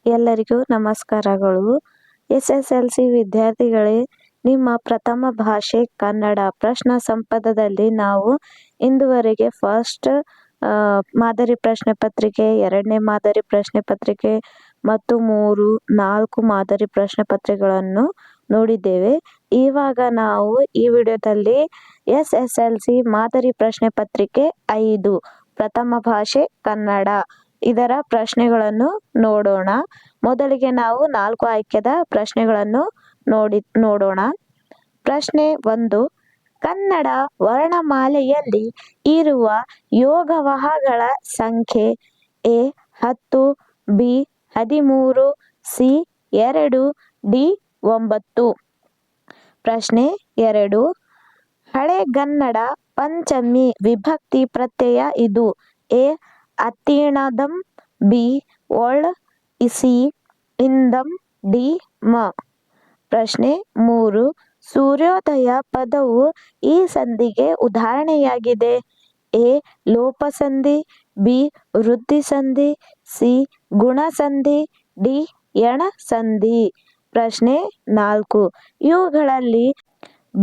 ಎಲ್ಲರಿಗೂ ನಮಸ್ಕಾರಗಳು. SSLC ವಿದ್ಯಾರ್ಥಿಗಳೇ, ನಿಮ್ಮ ಪ್ರಥಮ ಭಾಷೆ ಕನ್ನಡ ಪ್ರಶ್ನಾ ಸಂಪದದಲ್ಲಿ ನಾವು ಇಂದುವರೆಗೆ ಫಸ್ಟ್ ಮಾದರಿ ಪ್ರಶ್ನೆ ಪತ್ರಿಕೆ, ಎರಡನೇ ಮಾದರಿ ಪ್ರಶ್ನೆ ಪತ್ರಿಕೆ ಮತ್ತು 3, 4 ಮಾದರಿ ಪ್ರಶ್ನೆ ಪತ್ರಿಕೆಗಳನ್ನು ನೋಡಿದ್ದೇವೆ. ಇವಾಗ ನಾವು ಈ ವಿಡಿಯೋದಲ್ಲಿ SSLC ಮಾದರಿ ಪ್ರಶ್ನೆ ಪತ್ರಿಕೆ 5 ಪ್ರಥಮ ಭಾಷೆ ಕನ್ನಡ ಇದರ ಪ್ರಶ್ನೆಗಳನ್ನು ನೋಡೋಣ. ಮೊದಲಿಗೆ ನಾವು 4 ಆಯ್ಕೆದ ಪ್ರಶ್ನೆಗಳನ್ನು ನೋಡೋಣ. ಪ್ರಶ್ನೆ 1. ಕನ್ನಡ ವರ್ಣಮಾಲೆಯಲ್ಲಿ ಇರುವ ಯೋಗವಾಹಗಳ ಸಂಖ್ಯೆ ಎ 10, ಬಿ 13, ಸಿ 2, ಡಿ 9. ಪ್ರಶ್ನೆ 2. ಹಳೆಗನ್ನಡ ಪಂಚಮಿ ವಿಭಕ್ತಿ ಪ್ರತ್ಯಯ ಇದು ಎ ಅತ್ತೀಣದಂ, ಬಿ ಒಳ್, ಸಿ ಇಂದಂ, ಡಿ ಮ. ಪ್ರಶ್ನೆ 3. ಸೂರ್ಯೋದಯ ಪದವು ಈ ಸಂಧಿಗೆ ಉದಾಹರಣೆಯಾಗಿದೆ. ಎ ಲೋಪಸಂಧಿ, ಬಿ ವೃದ್ಧಿಸಂಧಿ, ಸಿ ಗುಣಸಂಧಿ, ಡಿ ಯಣ ಸಂಧಿ. ಪ್ರಶ್ನೆ 4. ಇವುಗಳಲ್ಲಿ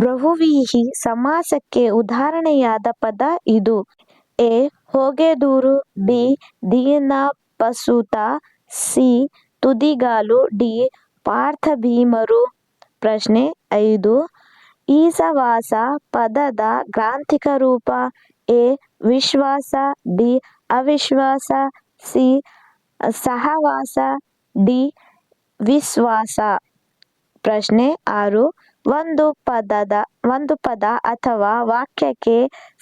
ಬಹುವ್ರೀಹಿ ಸಮಾಸಕ್ಕೆ ಉದಾಹರಣೆಯಾದ ಪದ ಇದು. ಎ ಹೊಗೆದೂರು, ಬಿ ದೀನಪಸುತ, ಸಿ ತುದಿಗಾಲು, ಡಿ ಪಾರ್ಥಭೀಮರು. ಪ್ರಶ್ನೆ 5. ಈಸವಾಸ ಪದದ ಗ್ರಾಂಥಿಕ ರೂಪ ಎ ವಿಶ್ವಾಸ, ಡಿ ಅವಿಶ್ವಾಸ, ಸಿ ಸಹವಾಸ, ಡಿ ವಿಶ್ವಾಸ. ಪ್ರಶ್ನೆ 6. ಒಂದು ಪದ ಅಥವಾ ವಾಕ್ಯಕ್ಕೆ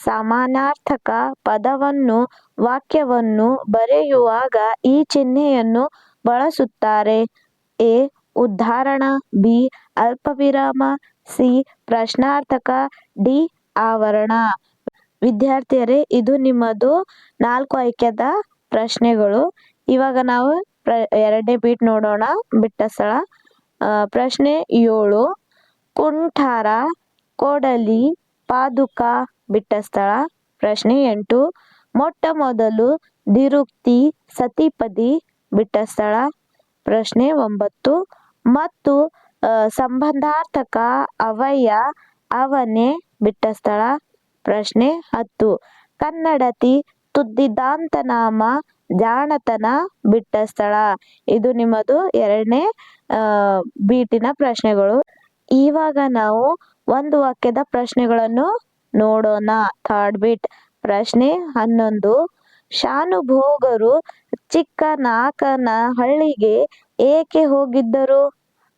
ಸಮಾನಾರ್ಥಕ ಪದವನ್ನು ವಾಕ್ಯವನ್ನು ಬರೆಯುವಾಗ ಈ ಚಿಹ್ನೆಯನ್ನು ಬಳಸುತ್ತಾರೆ. ಎ ಉದ್ಧಾರಣ, ಬಿ ಅಲ್ಪವಿರಾಮ, ಸಿ ಪ್ರಶ್ನಾರ್ಥಕ, ಡಿ ಆವರಣ. ವಿದ್ಯಾರ್ಥಿಯರೇ, ಇದು ನಿಮ್ಮದು 4 ಆಯ್ಕೆದ ಪ್ರಶ್ನೆಗಳು. ಇವಾಗ ನಾವು ಎರಡನೇ ಬೀಟ್ ನೋಡೋಣ, ಬಿಟ್ಟ ಸ್ಥಳ. ಪ್ರಶ್ನೆ 7. ಕುಂಠಾರ, ಕೊಡಲಿ, ಪಾದುಕ, ಬಿಟ್ಟ ಸ್ಥಳ. ಪ್ರಶ್ನೆ 8. ಮೊಟ್ಟ ಮೊದಲು, ದಿರುಕ್ತಿ, ಸತಿಪದಿ, ಬಿಟ್ಟ ಸ್ಥಳ. ಪ್ರಶ್ನೆ 9. ಮತ್ತು ಸಂಬಂಧಾರ್ಥಕ ಅವಯ, ಅವನೇ, ಬಿಟ್ಟ ಸ್ಥಳ. ಪ್ರಶ್ನೆ 10. ಕನ್ನಡತಿ, ತುದ್ದಿದಾಂತನಾಮ, ಜಾಣತನ, ಬಿಟ್ಟ ಸ್ಥಳ. ಇದು ನಿಮ್ಮದು ಎರಡನೇ ಬೀಟಿನ ಪ್ರಶ್ನೆಗಳು. ಇವಾಗ ನಾವು ಒಂದು ವಾಕ್ಯದ ಪ್ರಶ್ನೆಗಳನ್ನು ನೋಡೋಣ. Third beat. ಪ್ರಶ್ನೆ 11. ಶಾನುಭೋಗರು ಚಿಕ್ಕನಾಕನಹಳ್ಳಿಗೆ ಏಕೆ ಹೋಗಿದ್ದರು?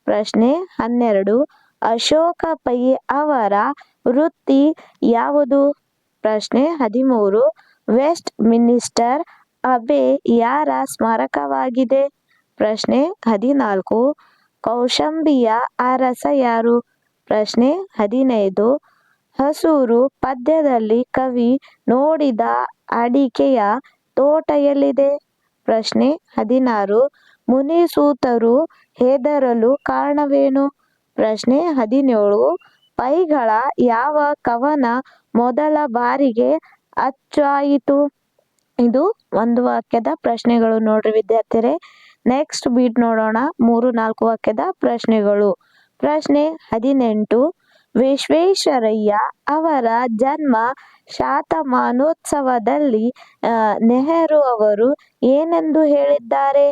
ಪ್ರಶ್ನೆ 12. ಅಶೋಕ ಪೈ ಅವರ ವೃತ್ತಿ ಯಾವುದು? ಪ್ರಶ್ನೆ 13. ವೆಸ್ಟ್ ಮಿನಿಸ್ಟರ್ ಅಬೆ ಯಾರ ಸ್ಮಾರಕವಾಗಿದೆ? ಪ್ರಶ್ನೆ 14. ಕೌಶಂಬಿಯ ಅರಸ ಯಾರು? ಪ್ರಶ್ನೆ 15. ಹಸೂರು ಪದ್ಯದಲ್ಲಿ ಕವಿ ನೋಡಿದ ಅಡಿಕೆಯ ತೋಟ ಎಲ್ಲಿದೆ? ಪ್ರಶ್ನೆ 16. ಮುನಿಸೂತರು ಹೆದರಲು ಕಾರಣವೇನು? ಪ್ರಶ್ನೆ 17. ಪೈಗಳ ಯಾವ ಕವನ ಮೊದಲ ಬಾರಿಗೆ ಅಚ್ಚಾಯಿತು? ಇದು ಒಂದು ವಾಕ್ಯದ ಪ್ರಶ್ನೆಗಳು ನೋಡ್ರಿ ವಿದ್ಯಾರ್ಥಿರೇ. ನೆಕ್ಸ್ಟ್ ಬೀಟ್ ನೋಡೋಣ. 3, 4 ವಾಕ್ಯದ ಪ್ರಶ್ನೆಗಳು. ಪ್ರಶ್ನೆ 18. ವಿಶ್ವೇಶ್ವರಯ್ಯ ಅವರ ಜನ್ಮ ಶತಮಾನೋತ್ಸವದಲ್ಲಿ ನೆಹರು ಅವರು ಏನೆಂದು ಹೇಳಿದ್ದಾರೆ?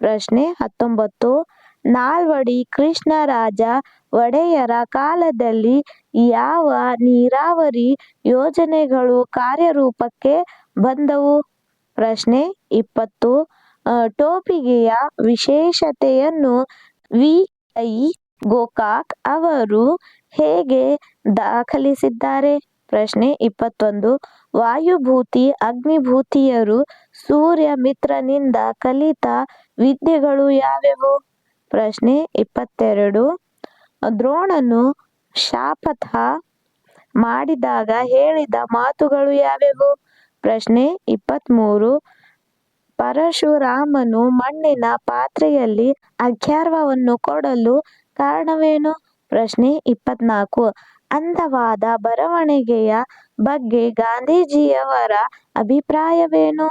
ಪ್ರಶ್ನೆ 19. ನಾಲ್ವಡಿ ಕೃಷ್ಣರಾಜ ಒಡೆಯರ ಕಾಲದಲ್ಲಿ ಯಾವ ನೀರಾವರಿ ಯೋಜನೆಗಳು ಕಾರ್ಯರೂಪಕ್ಕೆ ಬಂದವು? ಪ್ರಶ್ನೆ 20. ಟೋಪಿಗೆಯ ವಿಶೇಷತೆಯನ್ನು ವಿ. ಐ. ಗೋಕಾಕ್ ಅವರು ಹೇಗೆ ದಾಖಲಿಸಿದ್ದಾರೆ? ಪ್ರಶ್ನೆ 21. ವಾಯುಭೂತಿ ಅಗ್ನಿಭೂತಿಯರು ಸೂರ್ಯ ಮಿತ್ರನಿಂದ ಕಲಿತ ವಿದ್ಯೆಗಳು ಯಾವ್ಯಾವು? ಪ್ರಶ್ನೆ 22. ದ್ರೋಣನು ಶಪಥ ಮಾಡಿದಾಗ ಹೇಳಿದ ಮಾತುಗಳು ಯಾವ್ಯಾವು? ಪ್ರಶ್ನೆ 23. ಪರಶುರಾಮನು ಮಣ್ಣಿನ ಪಾತ್ರೆಯಲ್ಲಿ ಅಘ್ರಾವನ್ನು ಕೊಡಲು ಕಾರಣವೇನು? ಪ್ರಶ್ನೆ 24. ಅಂದವಾದ ಬರವಣಿಗೆಯ ಬಗ್ಗೆ ಗಾಂಧೀಜಿಯವರ ಅಭಿಪ್ರಾಯವೇನು?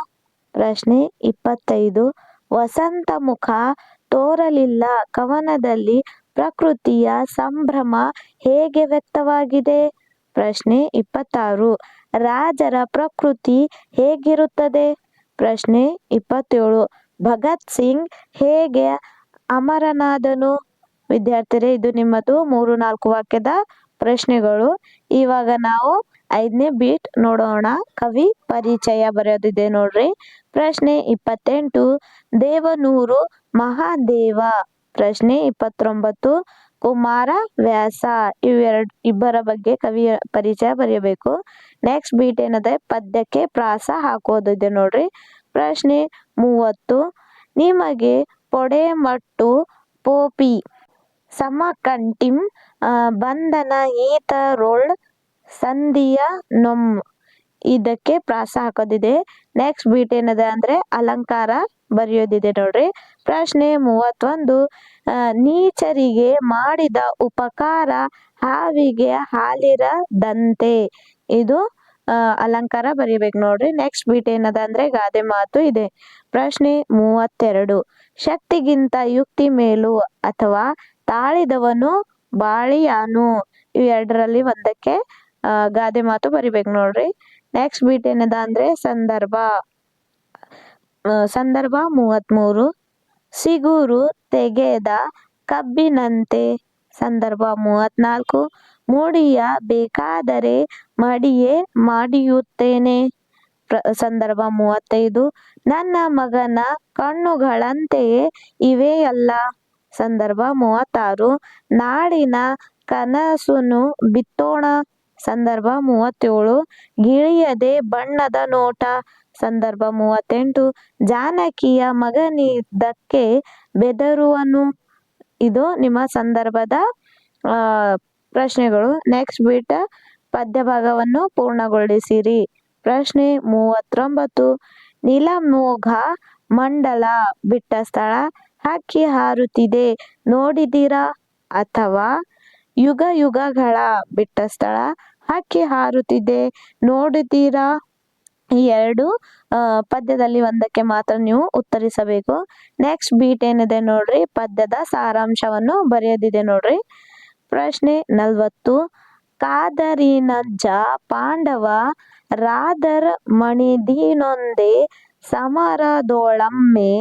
ಪ್ರಶ್ನೆ 25. ವಸಂತ ಮುಖ ತೋರಲಿಲ್ಲ ಕವನದಲ್ಲಿ ಪ್ರಕೃತಿಯ ಸಂಭ್ರಮ ಹೇಗೆ ವ್ಯಕ್ತವಾಗಿದೆ? ಪ್ರಶ್ನೆ 26. ರಾಜರ ಪ್ರಕೃತಿ ಹೇಗಿರುತ್ತದೆ? ಪ್ರಶ್ನೆ 27. ಭಗತ್ ಸಿಂಗ್ ಹೇಗೆ ಅಮರನಾದನು? ವಿದ್ಯಾರ್ಥಿರೇ, ಇದು ನಿಮ್ಮದು 3-4 ವಾಕ್ಯದ ಪ್ರಶ್ನೆಗಳು. ಇವಾಗ ನಾವು 5ನೇ ಬೀಟ್ ನೋಡೋಣ. ಕವಿ ಪರಿಚಯ ಬರೆಯೋದಿದೆ ನೋಡ್ರಿ. ಪ್ರಶ್ನೆ 28. ದೇವನೂರು ಮಹಾದೇವ. ಪ್ರಶ್ನೆ 29. ಕುಮಾರ ವ್ಯಾಸ. ಇಬ್ಬರ ಬಗ್ಗೆ ಕವಿಯ ಪರಿಚಯ ಬರೆಯಬೇಕು. ನೆಕ್ಸ್ಟ್ ಬೀಟ್ ಏನದೆ, ಪದ್ಯಕ್ಕೆ ಪ್ರಾಸ ಹಾಕೋದಿದೆ ನೋಡ್ರಿ. ಪ್ರಶ್ನೆ 30. ನಿಮಗೆ ಪೊಡೆಮಟ್ಟು ಪೋಪಿ ಸಮಕಂಟಿಂ ಬಂಧನ ಈತರೊಳ್ ಸಂಧಿಯ ನೊಮ್. ಇದಕ್ಕೆ ಪ್ರಾಸ ಹಾಕೋದಿದೆ. ನೆಕ್ಸ್ಟ್ ಬೀಟ್ ಏನದ ಅಂದ್ರೆ ಅಲಂಕಾರ ಬರೆಯೋದಿದೆ ನೋಡ್ರಿ. ಪ್ರಶ್ನೆ 31. ನೀಚರಿಗೆ ಮಾಡಿದ ಉಪಕಾರ ಹಾವಿಗೆ ಹಾಲಿರದಂತೆ. ಇದು ಅಲಂಕಾರ ಬರೀಬೇಕು ನೋಡ್ರಿ. ನೆಕ್ಸ್ಟ್ ಬೀಟ್ ಏನದ ಅಂದ್ರೆ ಗಾದೆ ಮಾತು ಇದೆ. ಪ್ರಶ್ನೆ 32. ಶಕ್ತಿಗಿಂತ ಯುಕ್ತಿ ಮೇಲು ಅಥವಾ ತಾಳಿದವನು ಬಾಳಿಯಾನು. ಇವೆರಡರಲ್ಲಿ ಒಂದಕ್ಕೆ ಗಾದೆ ಮಾತು ಬರಿಬೇಕು ನೋಡ್ರಿ. ನೆಕ್ಸ್ಟ್ ಬೀಟ್ ಏನದ ಅಂದ್ರೆ ಸಂದರ್ಭ. ಸಂದರ್ಭ 33. ಸಿಗುರು ತೆಗೆದ ಕಬ್ಬಿನಂತೆ. ಸಂದರ್ಭ 34. ಮುಡಿಯ ಬೇಕಾದರೆ ಮಡಿಯೇ ಮಾಡಿಯುತ್ತೇನೆ. ಸಂದರ್ಭ 35. ನನ್ನ ಮಗನ ಕಣ್ಣುಗಳಂತೆಯೇ ಇವೆಯಲ್ಲ. ಸಂದರ್ಭ 36. ನಾಡಿನ ಕನಸುನು ಬಿತ್ತೋಣ. ಸಂದರ್ಭ 37. ಗಿಳಿಯದೆ ಬಣ್ಣದ ನೋಟ. ಸಂದರ್ಭ 38. ಜಾನಕಿಯ ಮಗನಿದ್ದಕ್ಕೆ ಬೆದರುವನು. ಇದು ನಿಮ್ಮ ಸಂದರ್ಭದ ಪ್ರಶ್ನೆಗಳು. ನೆಕ್ಸ್ಟ್ ಬೀಟ್ ಪದ್ಯ ಭಾಗವನ್ನು ಪೂರ್ಣಗೊಳಿಸಿರಿ. ಪ್ರಶ್ನೆ 39. ನೀಲಮೋಘ ಮಂಡಲ ಬಿಟ್ಟ ಸ್ಥಳ ಹಕ್ಕಿ ಹಾರುತ್ತಿದೆ ನೋಡಿದಿರಾ? ಅಥವಾ ಯುಗ ಯುಗಗಳ ಬಿಟ್ಟ ಸ್ಥಳ ಹಕ್ಕಿ ಹಾರುತ್ತಿದೆ ನೋಡಿದ್ದೀರಾ? ಈ ಎರಡು ಪದ್ಯದಲ್ಲಿ ಒಂದಕ್ಕೆ ಮಾತ್ರ ನೀವು ಉತ್ತರಿಸಬೇಕು. ನೆಕ್ಸ್ಟ್ ಬೀಟ್ ಏನಿದೆ ನೋಡ್ರಿ, ಪದ್ಯದ ಸಾರಾಂಶವನ್ನು ಬರೆಯೋದಿದೆ ನೋಡ್ರಿ. ಪ್ರಶ್ನೆ 40. ಕಾದರಿನಜ್ಜ ಪಾಂಡವ ರಾದರ್ ಮಣಿದಿನೊಂದೇ ಸಮರದೊಳಮ್ಮೆ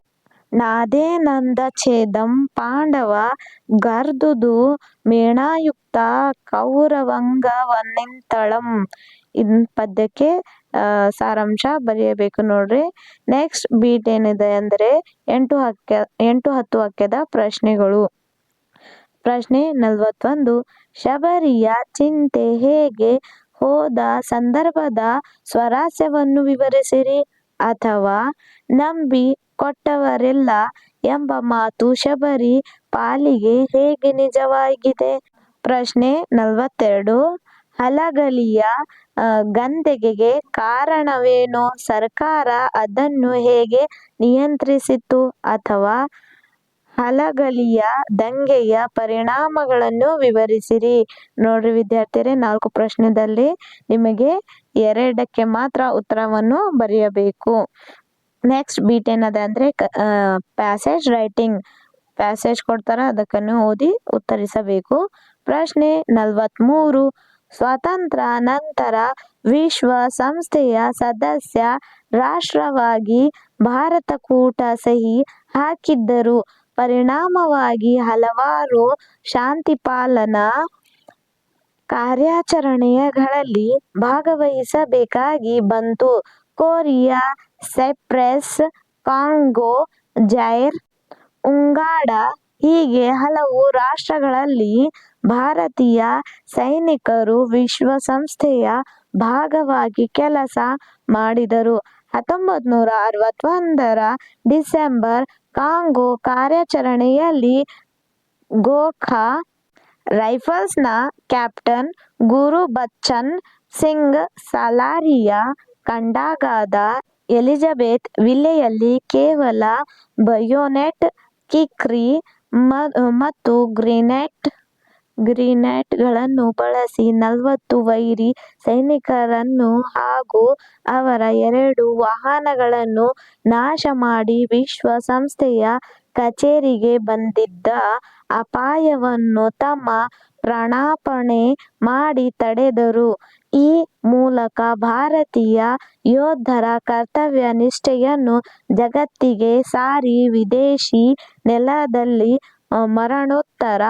ನಾದೇನಂದ ಛೇದಂ ಪಾಂಡವ ಗರ್ದುದು ಮೇಣಯುಕ್ತ ಕೌರವಂಗವನ್ನಿಂತಳಂ. ಇನ್ ಪದ್ಯಕ್ಕೆ ಸಾರಾಂಶ ಬರೆಯಬೇಕು ನೋಡ್ರಿ. ನೆಕ್ಸ್ಟ್ ಬೀಟ್ ಏನಿದೆ ಅಂದ್ರೆ 8-10 ವಾಕ್ಯದ ಪ್ರಶ್ನೆಗಳು. ಪ್ರಶ್ನೆ 41. ಶಬರಿಯ ಚಿಂತೆ ಹೇಗೆ ಹೋದ ಸಂದರ್ಭದ ಸ್ವಾರಸ್ಯವನ್ನು ವಿವರಿಸಿರಿ. ಅಥವಾ ನಂಬಿ ಕೊಟ್ಟವರೆಲ್ಲ ಎಂಬ ಮಾತು ಶಬರಿ ಪಾಲಿಗೆ ಹೇಗೆ ನಿಜವಾಗಿದೆ. ಪ್ರಶ್ನೆ 42. ಹಲಗಲಿಯ ಗಂದೆಗೆಗೆ ಕಾರಣವೇನು? ಸರ್ಕಾರ ಅದನ್ನು ಹೇಗೆ ನಿಯಂತ್ರಿಸಿತು? ಅಥವಾ ಹಲಗಲಿಯ ದಂಗೆಯ ಪರಿಣಾಮಗಳನ್ನು ವಿವರಿಸಿರಿ. ನೋಡ್ರಿ ವಿದ್ಯಾರ್ಥಿಯರೇ, 4 ಪ್ರಶ್ನೆದಲ್ಲಿ ನಿಮಗೆ 2ಕ್ಕೆ ಮಾತ್ರ ಉತ್ತರವನ್ನು ಬರೆಯಬೇಕು. ನೆಕ್ಸ್ಟ್ ಬೀಟ್ ಏನದ ಅಂದ್ರೆ ಪ್ಯಾಸೇಜ್ ರೈಟಿಂಗ್. ಪ್ಯಾಸೇಜ್ ಕೊಡ್ತಾರ, ಅದಕ್ಕನ್ನು ಓದಿ ಉತ್ತರಿಸಬೇಕು. ಪ್ರಶ್ನೆ 43. ಸ್ವಾತಂತ್ರ್ಯ ನಂತರ ವಿಶ್ವ ಸಂಸ್ಥೆಯ ಸದಸ್ಯ ರಾಷ್ಟ್ರವಾಗಿ ಭಾರತ ಕೂಟ ಸಹಿ ಹಾಕಿದ್ದರೂ ಪರಿಣಾಮವಾಗಿ ಹಲವಾರು ಶಾಂತಿಪಾಲನಾ ಕಾರ್ಯಾಚರಣೆಗಳಲ್ಲಿ ಭಾಗವಹಿಸಬೇಕಾಗಿ ಬಂತು. Korea, Cyprus, Congo, Zaire, Uganda ಹೀಗೆ ಹಲವು ರಾಷ್ಟ್ರಗಳಲ್ಲಿ ಭಾರತೀಯ ಸೈನಿಕರು ವಿಶ್ವಸಂಸ್ಥೆಯ ಭಾಗವಾಗಿ ಕೆಲಸ ಮಾಡಿದರು. 1961ರ ಡಿಸೆಂಬರ್ ಕಾಂಗೋ ಕಾರ್ಯಾಚರಣೆಯಲ್ಲಿ ಗೋರ್ಖಾ ರೈಫಲ್ಸ್ನ ಕ್ಯಾಪ್ಟನ್ ಗುರುಬಚ್ಚನ್ ಸಿಂಗ್ ಸಲಾರಿಯಾ ಕಂಡಾಗದ ಎಲಿಜಬೆತ್ ವಿಲೆಯಲ್ಲಿ ಕೇವಲ ಬಯೋನೆಟ್, ಕಿಕ್ರಿ ಮತ್ತು ಗ್ರೆನೇಡ್ ಗ್ರೆನೇಡ್ಗಳನ್ನು ಬಳಸಿ 40 ವೈರಿ ಸೈನಿಕರನ್ನು ಹಾಗೂ ಅವರ 2 ವಾಹನಗಳನ್ನು ನಾಶ ಮಾಡಿ ವಿಶ್ವಸಂಸ್ಥೆಯ ಕಚೇರಿಗೆ ಬಂದಿದ್ದ ಅಪಾಯವನ್ನು ತಮ್ಮ ಪ್ರಾಣಾರ್ಪಣೆ ಮಾಡಿ ತಡೆದರು. ಈ ಮೂಲಕ ಭಾರತೀಯ ಯೋಧರ ಕರ್ತವ್ಯ ನಿಷ್ಠೆಯನ್ನು ಜಗತ್ತಿಗೆ ಸಾರಿ ವಿದೇಶಿ ನೆಲದಲ್ಲಿ ಮರಣೋತ್ತರ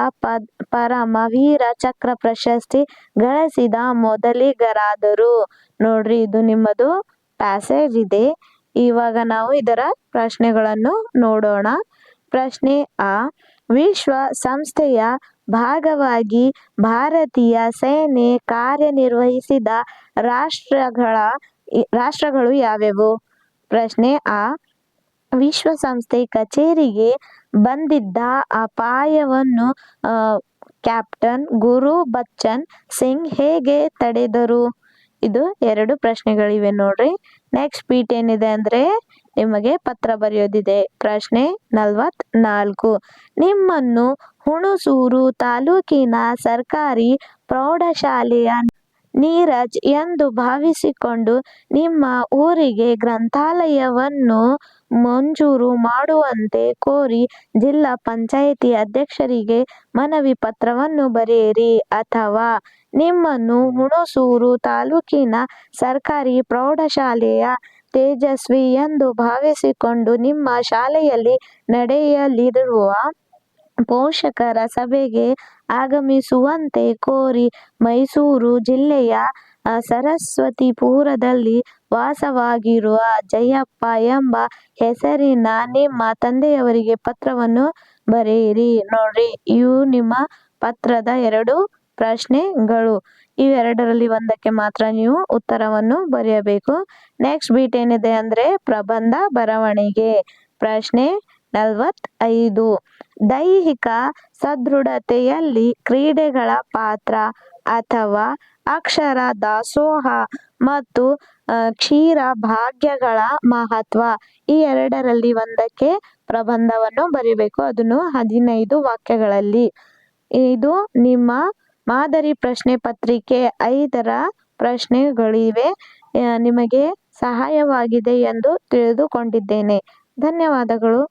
ಪರಮ ವೀರ ಚಕ್ರ ಪ್ರಶಸ್ತಿ ಗಳಿಸಿದ ಮೊದಲಿಗರಾದರು. ನೋಡ್ರಿ, ಇದು ನಿಮ್ಮದು ಪ್ಯಾಸೇಜ್ ಇದೆ. ಇವಾಗ ನಾವು ಇದರ ಪ್ರಶ್ನೆಗಳನ್ನು ನೋಡೋಣ. ಪ್ರಶ್ನೆ ಆ, ವಿಶ್ವ ಸಂಸ್ಥೆಯ ಭಾಗವಾಗಿ ಭಾರತೀಯ ಸೇನೆ ಕಾರ್ಯನಿರ್ವಹಿಸಿದ ರಾಷ್ಟ್ರಗಳು ಯಾವ್ಯಾವು? ಪ್ರಶ್ನೆ ಆ, ವಿಶ್ವಸಂಸ್ಥೆ ಕಚೇರಿಗೆ ಬಂದಿದ್ದ ಅಪಾಯವನ್ನು ಕ್ಯಾಪ್ಟನ್ ಗುರುಬಚ್ಚನ್ ಸಿಂಗ್ ಹೇಗೆ ತಡೆದರು? ಇದು 2 ಪ್ರಶ್ನೆಗಳಿವೆ ನೋಡ್ರಿ. ನೆಕ್ಸ್ಟ್ ಬೀಟ್ ಏನಿದೆ ಅಂದ್ರೆ ನಿಮಗೆ ಪತ್ರ ಬರೆಯೋದಿದೆ. ಪ್ರಶ್ನೆ 44, ನಿಮ್ಮನ್ನು ಹುಣಸೂರು ತಾಲೂಕಿನ ಸರ್ಕಾರಿ ಪ್ರೌಢಶಾಲೆಯ ನೀರಜ್ ಎಂದು ಭಾವಿಸಿಕೊಂಡು ನಿಮ್ಮ ಊರಿಗೆ ಗ್ರಂಥಾಲಯವನ್ನು ಮಂಜೂರು ಮಾಡುವಂತೆ ಕೋರಿ ಜಿಲ್ಲಾ ಪಂಚಾಯಿತಿ ಅಧ್ಯಕ್ಷರಿಗೆ ಮನವಿ ಪತ್ರವನ್ನು ಬರೆಯಿರಿ. ಅಥವಾ ನಿಮ್ಮನ್ನು ಹುಣಸೂರು ತಾಲೂಕಿನ ಸರ್ಕಾರಿ ಪ್ರೌಢಶಾಲೆಯ ತೇಜಸ್ವಿ ಎಂದು ಭಾವಿಸಿಕೊಂಡು ನಿಮ್ಮ ಶಾಲೆಯಲ್ಲಿ ನಡೆಯಲಿರುವ ಪೋಷಕರ ಸಭೆಗೆ ಆಗಮಿಸುವಂತೆ ಕೋರಿ ಮೈಸೂರು ಜಿಲ್ಲೆಯ ಸರಸ್ವತಿಪುರದಲ್ಲಿ ವಾಸವಾಗಿರುವ ಜಯಪ್ಪ ಎಂಬ ಹೆಸರಿನ ನಿಮ್ಮ ತಂದೆಯವರಿಗೆ ಪತ್ರವನ್ನು ಬರೆಯಿರಿ. ನೋಡ್ರಿ, ಇವು ನಿಮ್ಮ ಪತ್ರದ 2 ಪ್ರಶ್ನೆಗಳು. ಇವೆರಡರಲ್ಲಿ ಒಂದಕ್ಕೆ ಮಾತ್ರ ನೀವು ಉತ್ತರವನ್ನು ಬರೆಯಬೇಕು. ನೆಕ್ಸ್ಟ್ ಬೀಟ್ ಏನಿದೆ ಅಂದ್ರೆ ಪ್ರಬಂಧ ಬರವಣಿಗೆ. ಪ್ರಶ್ನೆ 45, ದೈಹಿಕ ಸದೃಢತೆಯಲ್ಲಿ ಕ್ರೀಡೆಗಳ ಪಾತ್ರ ಅಥವಾ ಅಕ್ಷರ ದಾಸೋಹ ಮತ್ತು ಕ್ಷೀರ ಭಾಗ್ಯಗಳ ಮಹತ್ವ, ಈ ಎರಡರಲ್ಲಿ ಒಂದಕ್ಕೆ ಪ್ರಬಂಧವನ್ನು ಬರೀಬೇಕು. ಅದನ್ನು 15 ವಾಕ್ಯಗಳಲ್ಲಿ. ಇದು ನಿಮ್ಮ ಮಾದರಿ ಪ್ರಶ್ನೆ ಪತ್ರಿಕೆ 5ರ ಪ್ರಶ್ನೆಗಳಿವೆ. ನಿಮಗೆ ಸಹಾಯವಾಗಿದೆ ಎಂದು ತಿಳಿದುಕೊಂಡಿದ್ದೇನೆ. ಧನ್ಯವಾದಗಳು.